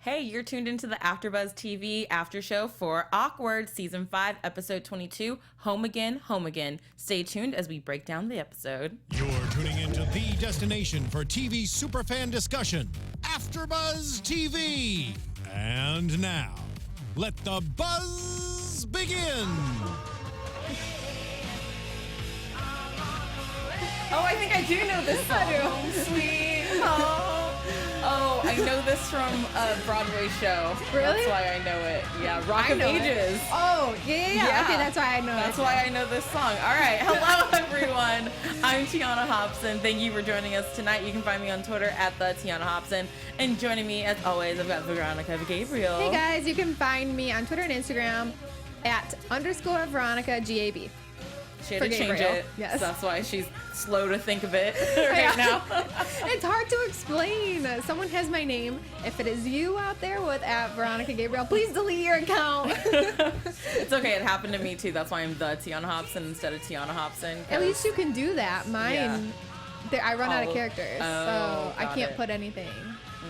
Hey, you're tuned into the AFTERBUZZ TV after show for Awkward, Season 5, Episode 22, Home Again, Home Again. Stay tuned as we break down the episode. You're tuning into the destination for TV superfan discussion, AFTERBUZZ TV. And now, let the buzz begin. Oh, I think I do know this song. Sweet home. Oh, I know this from a Broadway show. Really? That's why I know it. Yeah, Rock of Ages. Oh, yeah. Okay, that's why I know That's it. why I know this song. All right. Hello, everyone. I'm Tiona Hobson. Thank you for joining us tonight. You can find me on Twitter at the Tiona Hobson. And joining me, as always, I've got Veronica Gabriel. Hey, guys. You can find me on Twitter and Instagram at _Veronica GAB. She had to change Gabriel. it. Yes. So that's why she's slow to think of it right now. It's hard to explain. Someone has my name. If it is you out there with at Veronica Gabriel, please delete your account. It's okay. It happened to me too. That's why I'm the Tiona Hobson instead of Tiona Hobson. At least you can do that. Mine, I run out of characters, so I can't put anything.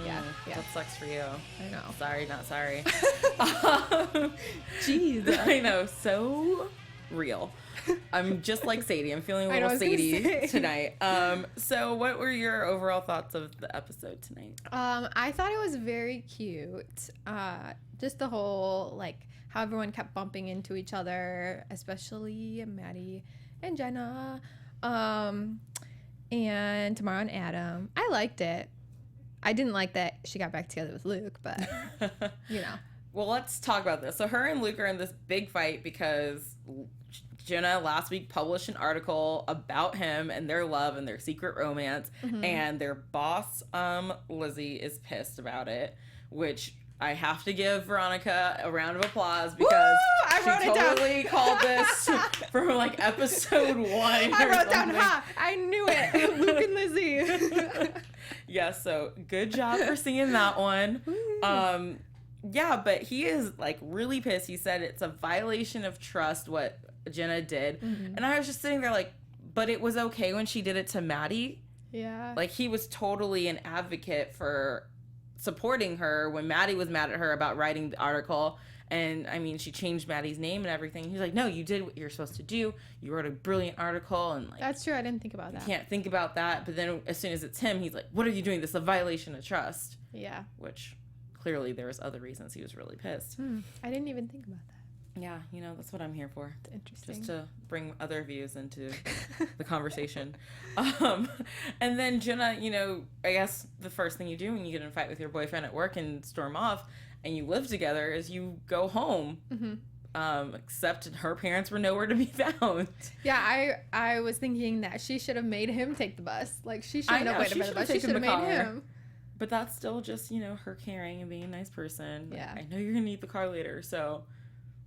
Yeah. That sucks for you. I know. Sorry, not sorry. Jeez. I know. So real. I'm just like Sadie. I'm feeling a little Sadie tonight. So what were your overall thoughts of the episode tonight? I thought it was very cute. Just the whole, like, how everyone kept bumping into each other, especially Maddie and Jenna, and Tamara and Adam. I liked it. I didn't like that she got back together with Luke, but, you know. Well, let's talk about this. So her and Luke are in this big fight because Jenna last week published an article about him and their love and their secret romance, and their boss, Lizzie, is pissed about it, which I have to give Veronica a round of applause because she totally called this from like episode 1. I wrote down, I knew it. Luke and Lizzie. Yeah, so good job for singing that one. Yeah, but he is like really pissed. He said it's a violation of trust what Jenna did. And I was just sitting there like, but it was okay when she did it to Maddie. Yeah. Like he was totally an advocate for supporting her when Maddie was mad at her about writing the article. And I mean, she changed Maddie's name and everything. He's like, no, you did what you're supposed to do. You wrote a brilliant article. And like, That's true. I didn't think about that. You can't think about that. But then as soon as it's him, he's like, what are you doing? This is a violation of trust. Yeah. Which clearly there was other reasons he was really pissed. I didn't even think about that. Yeah, you know, that's what I'm here for. That's interesting. Just to bring other views into the conversation. And then Jenna, you know, I guess the first thing you do when you get in a fight with your boyfriend at work and storm off and you live together is you go home. Except her parents were nowhere to be found. Yeah, I was thinking that she should have made him take the bus. Like, she shouldn't have waited for the bus. She should have made him. But that's still just, you know, her caring and being a nice person. Yeah. I know you're going to need the car later, so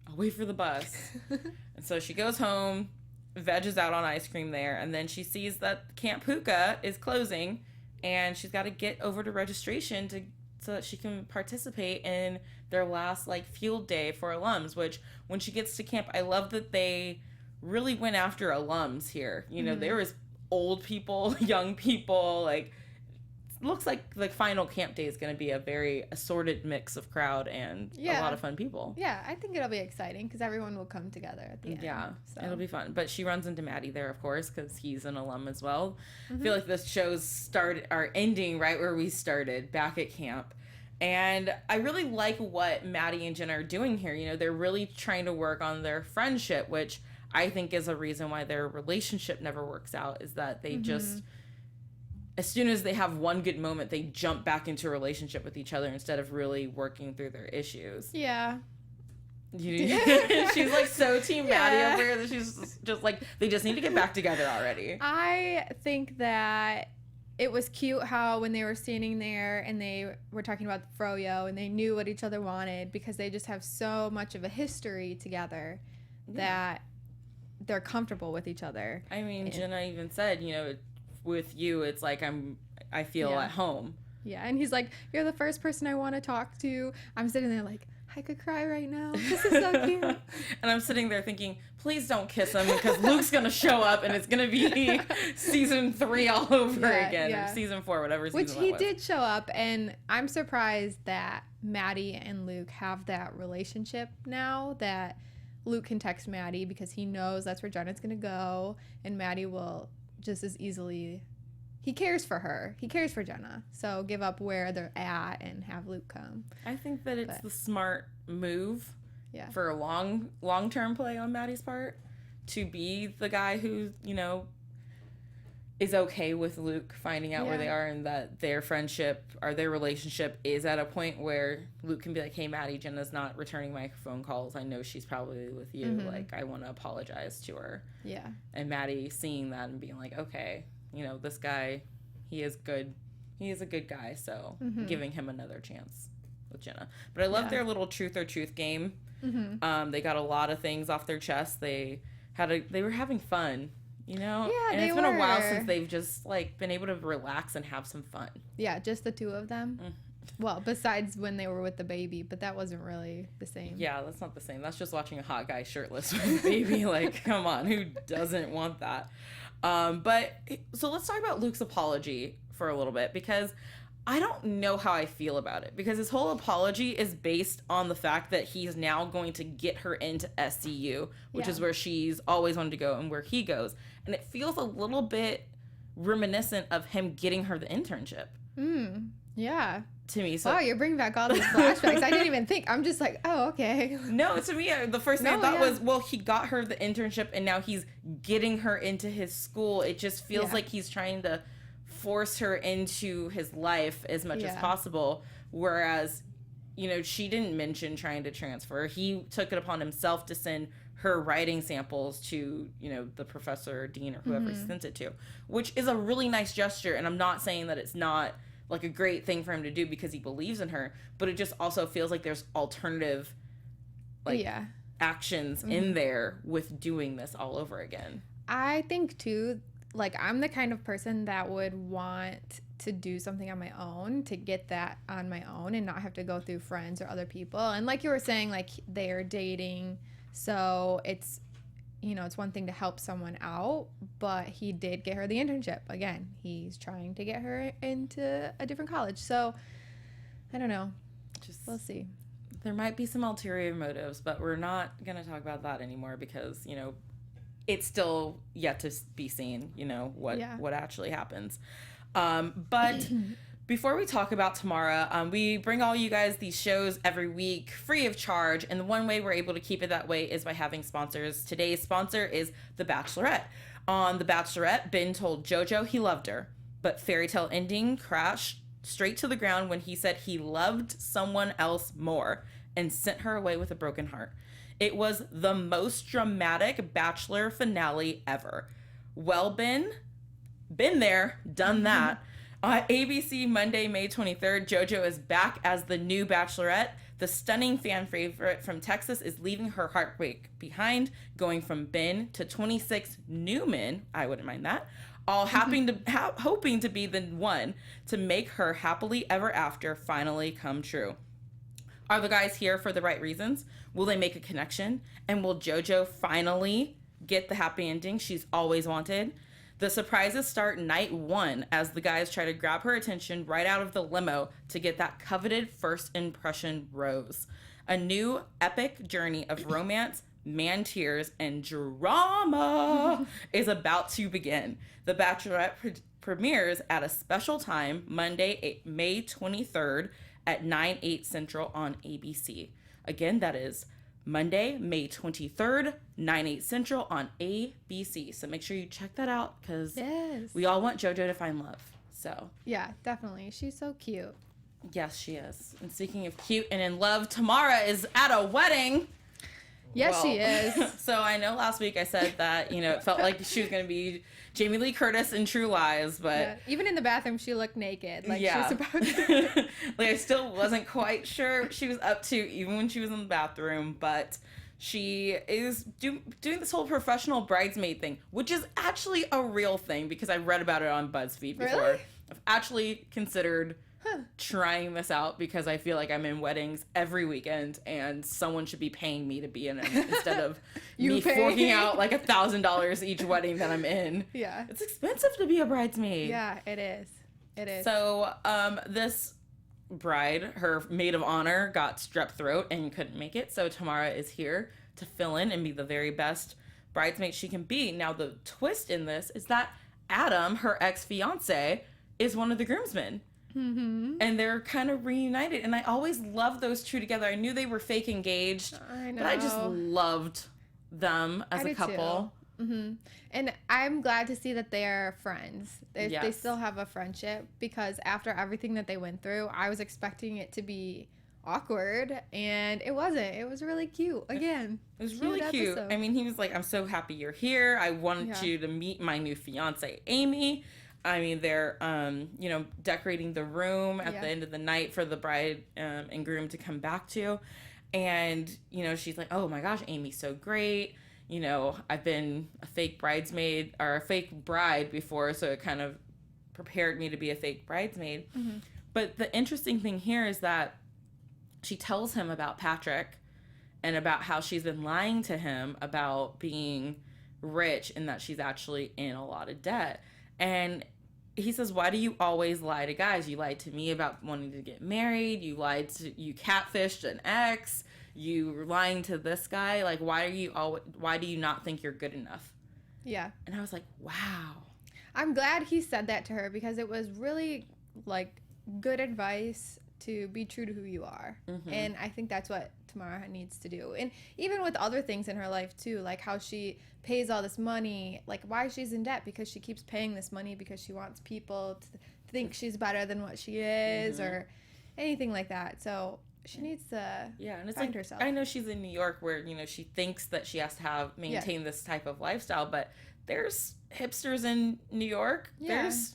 I'll wait for the bus. And so she goes home, veggies out on ice cream there, and then she sees that Camp Hookah is closing, and she's got to get over to registration so that she can participate in their last, like, field day for alums, which when she gets to camp, I love that they really went after alums here. You know, there was old people, young people, like, looks like the final camp day is going to be a very assorted mix of crowd and a lot of fun people. Yeah, I think it'll be exciting because everyone will come together at the end. Yeah, so. It'll be fun. But she runs into Maddie there, of course, because he's an alum as well. I feel like this show's ending right where we started, back at camp. And I really like what Maddie and Jenna are doing here. You know, they're really trying to work on their friendship, which I think is a reason why their relationship never works out, is that they just... as soon as they have one good moment, they jump back into a relationship with each other instead of really working through their issues. Yeah. She's like so team Maddie over here that she's just like, they just need to get back together already. I think that it was cute how when they were standing there and they were talking about the froyo and they knew what each other wanted because they just have so much of a history together that they're comfortable with each other. I mean, Jenna even said, you know, with you, it's like I feel at home. Yeah, and he's like, you're the first person I want to talk to. I'm sitting there like, I could cry right now. This is so cute. And I'm sitting there thinking, please don't kiss him because Luke's going to show up and it's going to be season 3 all over again. Or season 4, whatever season Which he did show up, and I'm surprised that Maddie and Luke have that relationship now, that Luke can text Maddie because he knows that's where Jenna's going to go, and Maddie will just as easily... He cares for her. He cares for Jenna. So give up where they're at and have Luke come. I think that it's the smart move for a long-term play on Maddie's part to be the guy who, you know, is okay with Luke finding out where they are, and that their friendship or their relationship is at a point where Luke can be like, hey, Maddie, Jenna's not returning my phone calls. I know she's probably with you. Mm-hmm. Like, I want to apologize to her. Yeah. And Maddie seeing that and being like, okay, you know, this guy, he is good. He is a good guy, so giving him another chance with Jenna. But I love their little truth or truth game. Mm-hmm. They got a lot of things off their chest. They were having fun, you know? Yeah, and it's been a while since they've just, like, been able to relax and have some fun. Yeah, just the two of them. Well, besides when they were with the baby, but that wasn't really the same. Yeah, that's not the same. That's just watching a hot guy shirtless with a baby. Like, come on, who doesn't want that? But so let's talk about Luke's apology for a little bit, because I don't know how I feel about it, because his whole apology is based on the fact that he's now going to get her into SCU, which is where she's always wanted to go and where he goes. And it feels a little bit reminiscent of him getting her the internship. Yeah. To me. So, wow, you're bringing back all these flashbacks. I didn't even think. I'm just like, oh, okay. No, to me, the first thing I thought was, well, he got her the internship and now he's getting her into his school. It just feels like he's trying to force her into his life as much as possible. Whereas, you know, she didn't mention trying to transfer. He took it upon himself to send her writing samples to, you know, the professor or dean or whoever he sent it to, which is a really nice gesture. And I'm not saying that it's not like a great thing for him to do because he believes in her, but it just also feels like there's alternative actions in there with doing this all over again. I think too, like, I'm the kind of person that would want to do something on my own, to get that on my own and not have to go through friends or other people. And like you were saying, like, they're dating, so it's, you know, it's one thing to help someone out, but he did get her the internship. Again, he's trying to get her into a different college. So, I don't know. We'll see. There might be some ulterior motives, but we're not going to talk about that anymore because, you know, it's still yet to be seen, you know, what actually happens. But before we talk about Tamara, we bring all you guys these shows every week free of charge. And the one way we're able to keep it that way is by having sponsors. Today's sponsor is The Bachelorette. On The Bachelorette, Ben told JoJo he loved her, but fairy tale ending crashed straight to the ground when he said he loved someone else more and sent her away with a broken heart. It was the most dramatic Bachelor finale ever. Well, Ben, been there, done that. On ABC Monday, May 23rd, JoJo is back as the new Bachelorette. The stunning fan favorite from Texas is leaving her heartbreak behind, going from Ben to 26 new men, I wouldn't mind that, all hoping to be the one to make her happily ever after finally come true. Are the guys here for the right reasons? Will they make a connection? And will JoJo finally get the happy ending she's always wanted? The surprises start night 1 as the guys try to grab her attention right out of the limo to get that coveted first impression rose. A new epic journey of romance, man tears, and drama is about to begin. The Bachelorette premieres at a special time, Monday, May 23rd at 9/8 Central on ABC. Again, that is Monday, May 23rd, 9/8 Central on ABC. So make sure you check that out because we all want JoJo to find love. So yeah, definitely. She's so cute. Yes, she is. And speaking of cute and in love, Tamara is at a wedding. Yes, she is. So I know last week I said that, you know, it felt like she was going to be Jamie Lee Curtis in True Lies, but... even in the bathroom, she looked naked. Like, she was about to... Like, I still wasn't quite sure what she was up to, even when she was in the bathroom, but she is doing this whole professional bridesmaid thing, which is actually a real thing, because I read about it on BuzzFeed before. Really? I've actually considered trying this out because I feel like I'm in weddings every weekend and someone should be paying me to be in them instead of me forking out like $1,000 each wedding that I'm in. Yeah. It's expensive to be a bridesmaid. Yeah, it is. It is. So this bride, her maid of honor, got strep throat and couldn't make it. So Tamara is here to fill in and be the very best bridesmaid she can be. Now, the twist in this is that Adam, her ex-fiance, is one of the groomsmen. Mm-hmm. And they're kind of reunited. And I always loved those two together. I knew they were fake engaged. I know. But I just loved them as a couple. Mm-hmm. And I'm glad to see that they're friends. They still have a friendship, because after everything that they went through, I was expecting it to be awkward, and it wasn't. It was really cute. Again, it was really cute. Episode. I mean, he was like, I'm so happy you're here. I wanted you to meet my new fiance, Amy. I mean, they're, decorating the room at the end of the night for the bride and groom to come back to. And, she's like, oh my gosh, Amy's so great. I've been a fake bridesmaid or a fake bride before, so it kind of prepared me to be a fake bridesmaid. Mm-hmm. But the interesting thing here is that she tells him about Patrick and about how she's been lying to him about being rich and that she's actually in a lot of debt. And he says, why do you always lie to guys? You lied to me about wanting to get married. You catfished an ex. You were lying to this guy. Like, why do you not think you're good enough? Yeah. And I was like, wow. I'm glad he said that to her, because it was really like good advice to be true to who you are. Mm-hmm. And I think that's what Tamara needs to do. And even with other things in her life too, like how she pays all this money, like why she's in debt, because she keeps paying this money because she wants people to think she's better than what she is, or anything like that. So she needs to and it's find herself. I know she's in New York where, she thinks that she has to maintain this type of lifestyle, but there's hipsters in New York. Yeah. There's,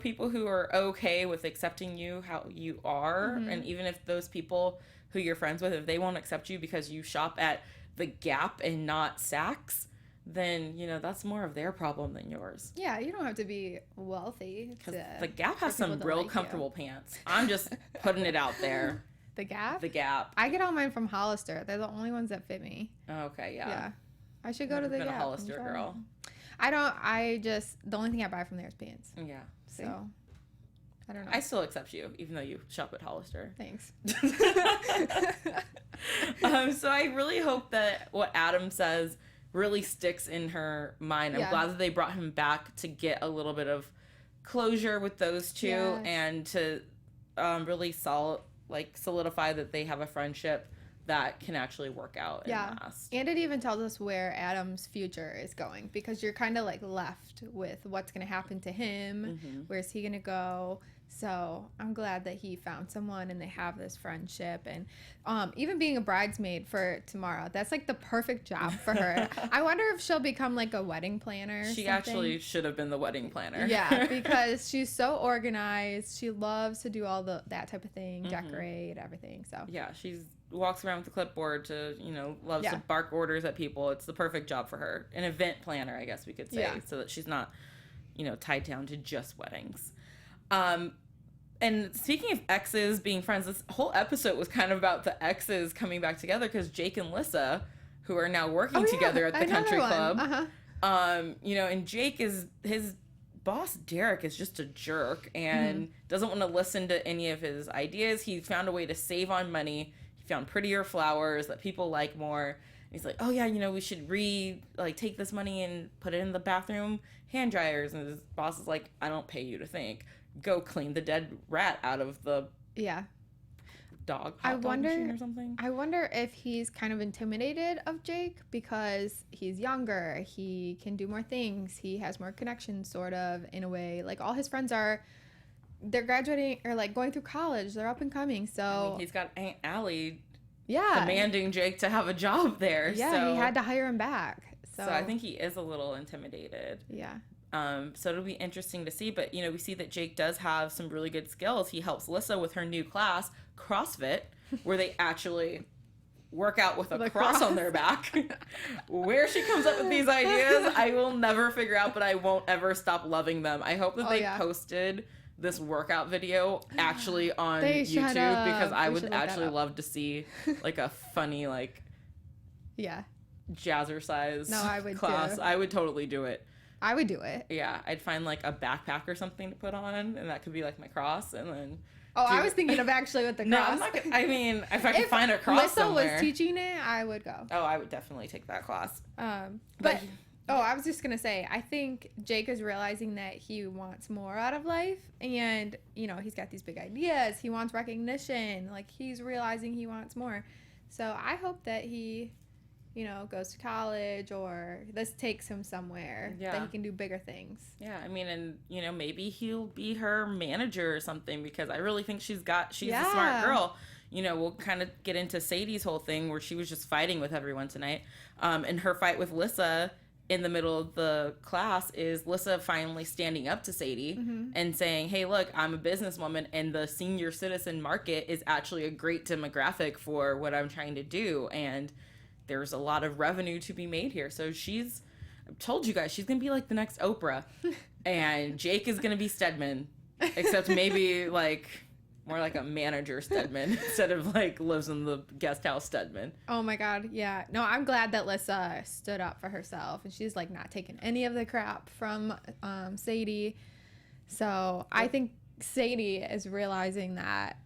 people who are okay with accepting you how you are. Mm-hmm. And even if those people who you're friends with, if they won't accept you because you shop at the Gap and not Saks, then, that's more of their problem than yours. Yeah, you don't have to be wealthy. Because the Gap has some real comfortable pants. I'm just putting it out there. The Gap? The Gap. I get all mine from Hollister. They're the only ones that fit me. Okay, yeah. Yeah. I should go to the Gap. I've been a Hollister girl. The only thing I buy from there is pants. Yeah. See? So, I don't know. I still accept you, even though you shop at Hollister. Thanks. So I really hope that what Adam says really sticks in her mind. I'm glad that they brought him back to get a little bit of closure with those two, and to really solidify that they have a friendship that can actually work out and last. And it even tells us where Adam's future is going, because you're kind of like left with what's going to happen to him. Mm-hmm. Where's he going to go? So I'm glad that he found someone and they have this friendship. And even being a bridesmaid for Tamara, that's like the perfect job for her. I wonder if she'll become like a wedding planner. She actually should have been the wedding planner. Yeah, because she's so organized. She loves to do all that type of thing, decorate, everything. So yeah, walks around with a clipboard to, loves to bark orders at people. It's the perfect job for her. An event planner, I guess we could say, so that she's not, tied down to just weddings. And speaking of exes being friends, this whole episode was kind of about the exes coming back together, because Jake and Lissa, who are now working together at the country club, and Jake his boss Derek is just a jerk and doesn't want to listen to any of his ideas. He found a way to save on money. He found prettier flowers that people like more. And he's like, oh yeah, we should take this money and put it in the bathroom hand dryers. And his boss is like, I don't pay you to think. Go clean the dead rat out of the dog machine or something. I wonder if he's kind of intimidated of Jake because he's younger. He can do more things. He has more connections, sort of, in a way. Like, all his friends they're graduating or like going through college. They're up and coming. So he's got Aunt Allie demanding Jake to have a job there. Yeah, so he had to hire him back. So I think he is a little intimidated. Yeah. So it'll be interesting to see. But, we see that Jake does have some really good skills. He helps Lissa with her new class, CrossFit, where they actually work out with a cross on their back. Where she comes up with these ideas, I will never figure out, but I won't ever stop loving them. I hope that they posted this workout video actually on They should YouTube have. because I We would should look that actually up. love to see like a funny like Yeah. jazzercise No, I would class. too. I would totally do it. I would do it. Yeah, I'd find like a backpack or something to put on, and that could be like my cross, and then. Oh, do I it. was thinking of actually with the No, cross. I'm not. I mean, if I could find a cross Lissa somewhere. was teaching it, I would go. Oh, I would definitely take that class. But I was just gonna say, I think Jake is realizing that he wants more out of life, and you know, he's got these big ideas. He wants recognition. Like, he's realizing he wants more. So I hope that he, you know, goes to college, or this takes him somewhere that he can do bigger things. Yeah, I mean, and you know, maybe he'll be her manager or something, because I really think she's a smart girl. You know, we'll kind of get into Sadie's whole thing where she was just fighting with everyone tonight. And her fight with Lissa in the middle of the class is Lissa finally standing up to Sadie and saying, hey, look, I'm a businesswoman, and the senior citizen market is actually a great demographic for what I'm trying to do. And there's a lot of revenue to be made here. So I've told you guys, she's going to be like the next Oprah. And Jake is going to be Stedman, except maybe like more like a manager Stedman instead of like lives in the guest house Stedman. Oh my God, yeah. No, I'm glad that Lissa stood up for herself, and she's like not taking any of the crap from Sadie. So I think Sadie is realizing that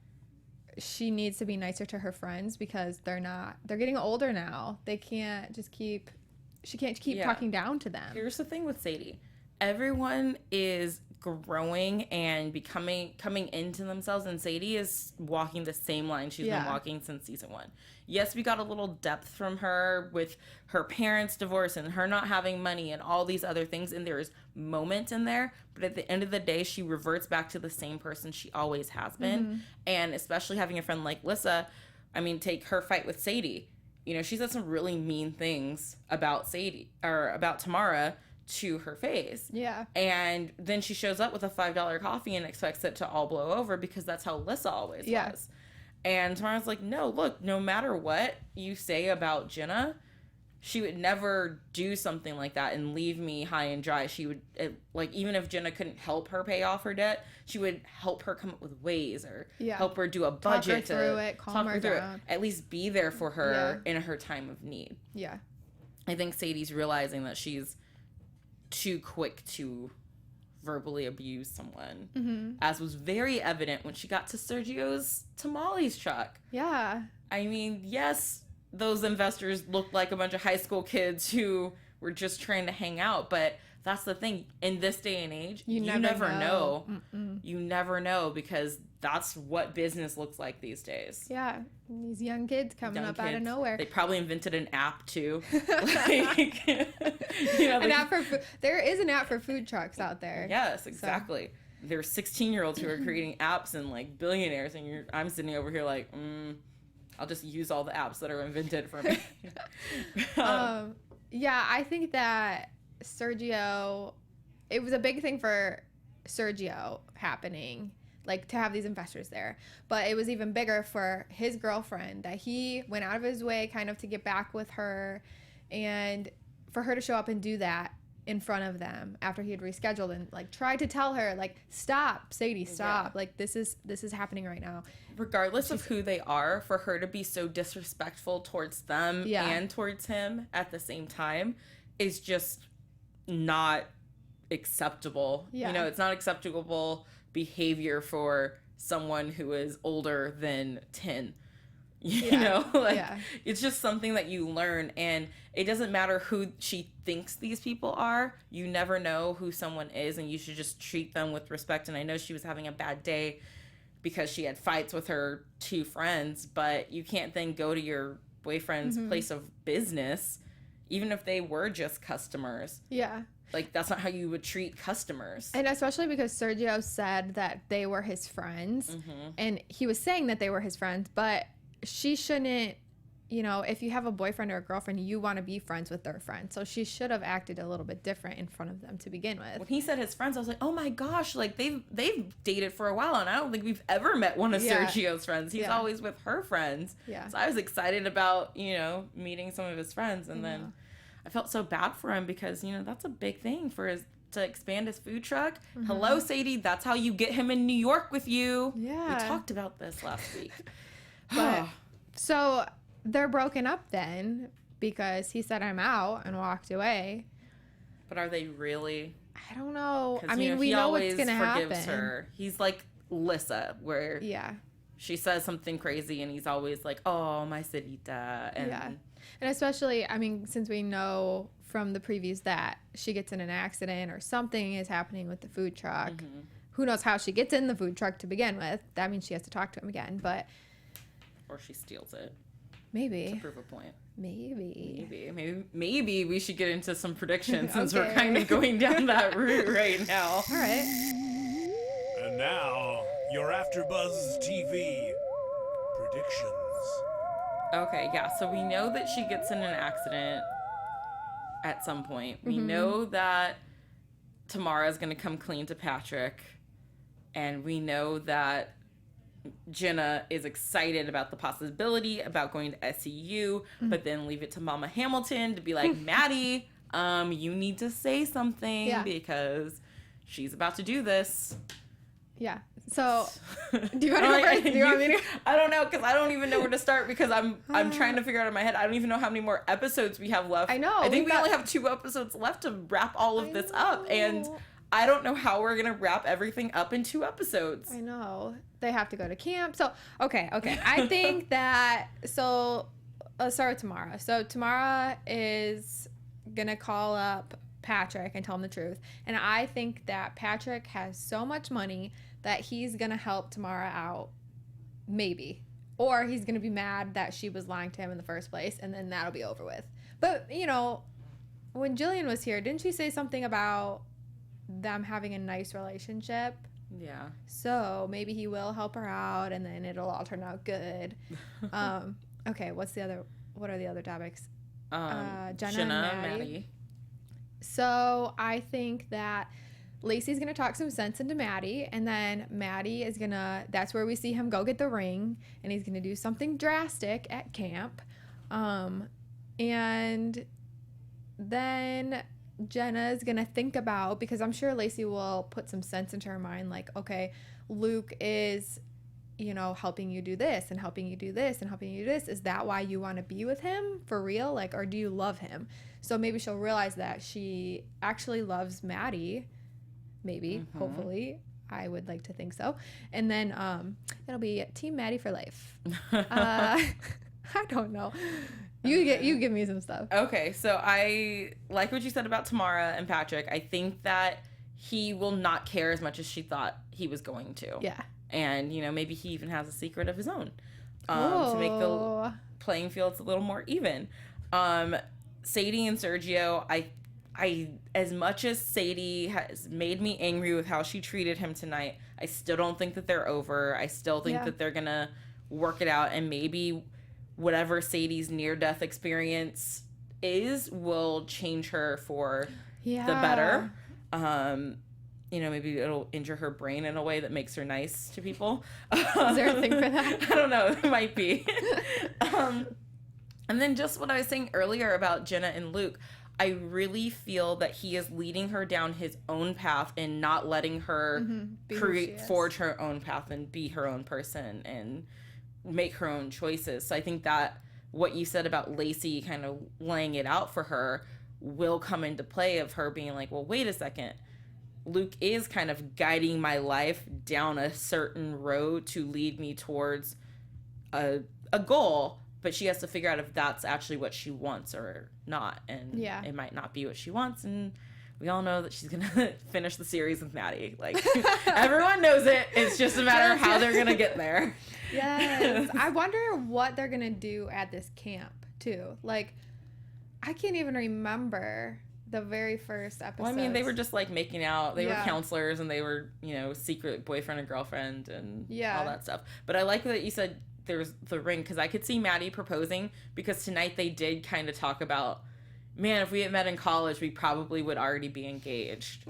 she needs to be nicer to her friends, because they're getting older now. She can't keep talking down to them. Here's the thing with Sadie. Everyone is growing and coming into themselves, and Sadie is walking the same line she's been walking since season 1. Yes, we got a little depth from her with her parents' divorce and her not having money and all these other things, and there's moments in there, but at the end of the day, she reverts back to the same person she always has been. And especially having a friend like Lissa, I mean, take her fight with Sadie. You know, she said some really mean things about Sadie, or about Tamara, to her face. Yeah. And then she shows up with a $5 coffee and expects it to all blow over, because that's how Lissa always was. And Tamara's like, no, look, no matter what you say about Jenna, she would never do something like that and leave me high and dry. She would, like, even if Jenna couldn't help her pay off her debt, she would help her come up with ways, or help her do a budget, talk her through it, calm her down. At least be there for her in her time of need. Yeah. I think Sadie's realizing that she's too quick to verbally abuse someone, as was very evident when she got to Sergio's tamales truck. Yeah. I mean, yes, those investors looked like a bunch of high school kids who were just trying to hang out, but that's the thing. In this day and age, you never know. You never know, because that's what business looks like these days. Yeah. These young kids coming up out of nowhere. They probably invented an app too. Like, you know, an app for food. There is an app for food trucks out there. Yes, exactly. So. There's 16-year-olds who are creating apps and like billionaires, and I'm sitting over here like, I'll just use all the apps that are invented for me. Yeah, I think that Sergio, it was a big thing for Sergio happening, like to have these investors there, but it was even bigger for his girlfriend, that he went out of his way kind of to get back with her, and for her to show up and do that in front of them after he had rescheduled, and like tried to tell her, like, stop, Sadie, stop, like this is happening right now, regardless of who they are. For her to be so disrespectful towards them and towards him at the same time is just not acceptable. You know, it's not acceptable behavior for someone who is older than 10. You know, like, it's just something that you learn, and it doesn't matter who she thinks these people are. You never know who someone is, and you should just treat them with respect. And I know she was having a bad day because she had fights with her 2 friends, but you can't then go to your boyfriend's place of business, even if they were just customers. Yeah. Like, that's not how you would treat customers. And especially because Sergio said that they were his friends, and he was saying that they were his friends, but she shouldn't, you know, if you have a boyfriend or a girlfriend, you want to be friends with their friends. So she should have acted a little bit different in front of them to begin with. When he said his friends, I was like, oh my gosh, like they've dated for a while, and I don't think we've ever met one of Sergio's friends. He's always with her friends. Yeah. So I was excited about, you know, meeting some of his friends, and then I felt so bad for him because, you know, that's a big thing for his to expand his food truck. Hello, Sadie. That's how you get him in New York with you. Yeah. We talked about this last week. But, so they're broken up then because he said I'm out and walked away. But are they really? I don't know. I mean, you know, we know what's going to happen. Her. He's like Lissa, where she says something crazy and he's always like, oh, my Sarita. And And especially, I mean, since we know from the previews that she gets in an accident or something is happening with the food truck. Who knows how she gets in the food truck to begin with. That means she has to talk to him again, but... Or she steals it. Maybe. To prove a point. Maybe we should get into some predictions since we're kind of going down that route right now. All right. And now, your AFTERBUZZ TV predictions. Okay, yeah, so we know that she gets in an accident at some point. We know that Tamara's going to come clean to Patrick. And we know that Jenna is excited about the possibility about going to SCU, but then leave it to Mama Hamilton to be like, Maddie, you need to say something because she's about to do this. Yeah. So, do you want to go first? Do you want me to? I don't know, because I don't even know where to start because I'm trying to figure out in my head. I don't even know how many more episodes we have left. I know. I think we only have 2 episodes left to wrap all of this up, and I don't know how we're going to wrap everything up in 2 episodes. I know. They have to go to camp. So, okay. I think that, so let's start with Tamara. So, Tamara is going to call up Patrick and tell him the truth. And I think that Patrick has so much money that he's going to help Tamara out, maybe. Or he's going to be mad that she was lying to him in the first place, and then that'll be over with. But, you know, when Jillian was here, didn't she say something about them having a nice relationship? Yeah. So maybe he will help her out, and then it'll all turn out good. Okay, what are the other topics? Jenna and Maddie. So I think that Lacey's going to talk some sense into Maddie, and then Maddie is going to, that's where we see him go get the ring, and he's going to do something drastic at camp. And then Jenna is going to think about, because I'm sure Lacey will put some sense into her mind, like, okay, Luke is, you know, helping you do this and helping you do this and helping you do this. Is that why you want to be with him for real? Like, or do you love him? So maybe she'll realize that she actually loves Maddie. Maybe, hopefully. I would like to think so. And then it'll be Team Maddie for life. I don't know. You give me some stuff. Okay, so I like what you said about Tamara and Patrick. I think that he will not care as much as she thought he was going to. Yeah. And, you know, maybe he even has a secret of his own to make the playing fields a little more even. Sadie and Sergio, I as much as Sadie has made me angry with how she treated him tonight, I still don't think that they're over. I still think that they're going to work it out, and maybe whatever Sadie's near-death experience is will change her for the better. You know, maybe it'll injure her brain in a way that makes her nice to people. Is there a thing for that? I don't know. It might be. And then just what I was saying earlier about Jenna and Luke, I really feel that he is leading her down his own path and not letting her forge her own path and be her own person and make her own choices. So I think that what you said about Lacey kind of laying it out for her will come into play, of her being like, well, wait a second. Luke is kind of guiding my life down a certain road to lead me towards a goal, but she has to figure out if that's actually what she wants or not. And it might not be what she wants. And we all know that she's going to finish the series with Maddie. Like, everyone knows it. It's just a matter of how they're going to get there. Yes. I wonder what they're going to do at this camp, too. Like, I can't even remember the very first episode. Well, I mean, they were just, like, making out. They were counselors, and they were, you know, secret boyfriend and girlfriend and all that stuff. But I like that you said there's the ring, because I could see Maddie proposing, because tonight they did kind of talk about, man, if we had met in college, we probably would already be engaged.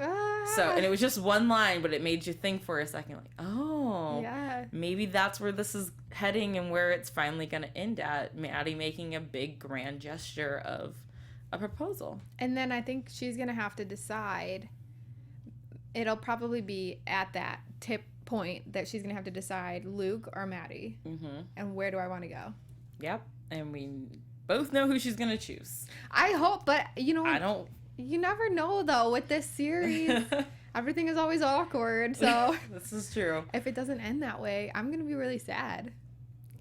So, and it was just one line, but it made you think for a second, like, oh, maybe that's where this is heading and where it's finally going to end at. Maddie making a big grand gesture of a proposal. And then I think she's going to have to decide. It'll probably be at that tip point that she's going to have to decide Luke or Maddie. Mm-hmm. And where do I want to go? Yep. And we both know who she's going to choose. I hope, but I don't. You never know, though, with this series. Everything is always awkward, so. This is true. If it doesn't end that way, I'm going to be really sad.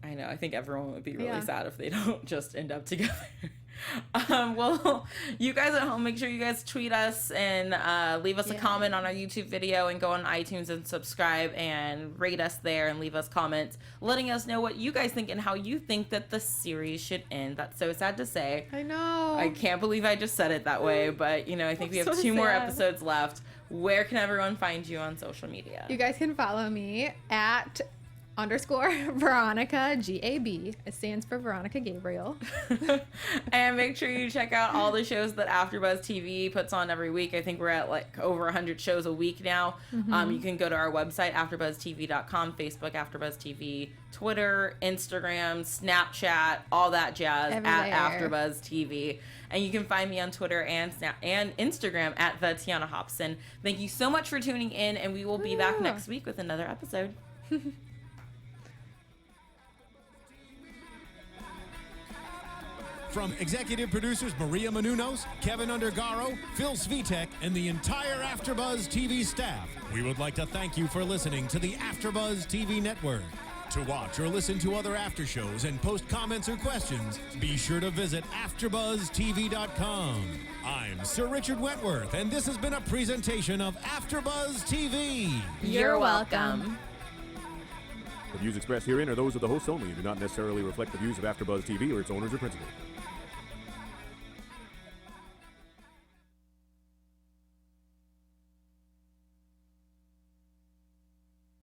I know. I think everyone would be really Yeah. sad if they don't just end up together. Well, you guys at home, make sure you guys tweet us and leave us a comment on our YouTube video, and go on iTunes and subscribe and rate us there and leave us comments letting us know what you guys think and how you think that the series should end. That's so sad to say. I know. I can't believe I just said it that way, but I think we have so 2 more sad. episodes left. Where can everyone find you on social media? You guys can follow me at _Veronica GAB. It stands for Veronica Gabriel. And make sure you check out all the shows that AfterBuzz TV puts on every week. I think we're at like over 100 shows a week now. You can go to our website, AfterBuzzTV.com, Facebook, AfterBuzz TV, Twitter, Instagram, Snapchat, all that jazz Everywhere. at AfterBuzz TV. And you can find me on Twitter and Instagram at the Tiona Hobson. Thank you so much for tuning in, and we will be back next week with another episode. From executive producers Maria Menounos, Kevin Undergaro, Phil Svitek, and the entire AfterBuzz TV staff, we would like to thank you for listening to the AfterBuzz TV network. To watch or listen to other after shows and post comments or questions, be sure to visit AfterBuzzTV.com. I'm Sir Richard Wentworth, and this has been a presentation of AfterBuzz TV. You're welcome. The views expressed herein are those of the hosts only and do not necessarily reflect the views of AfterBuzz TV or its owners or principals.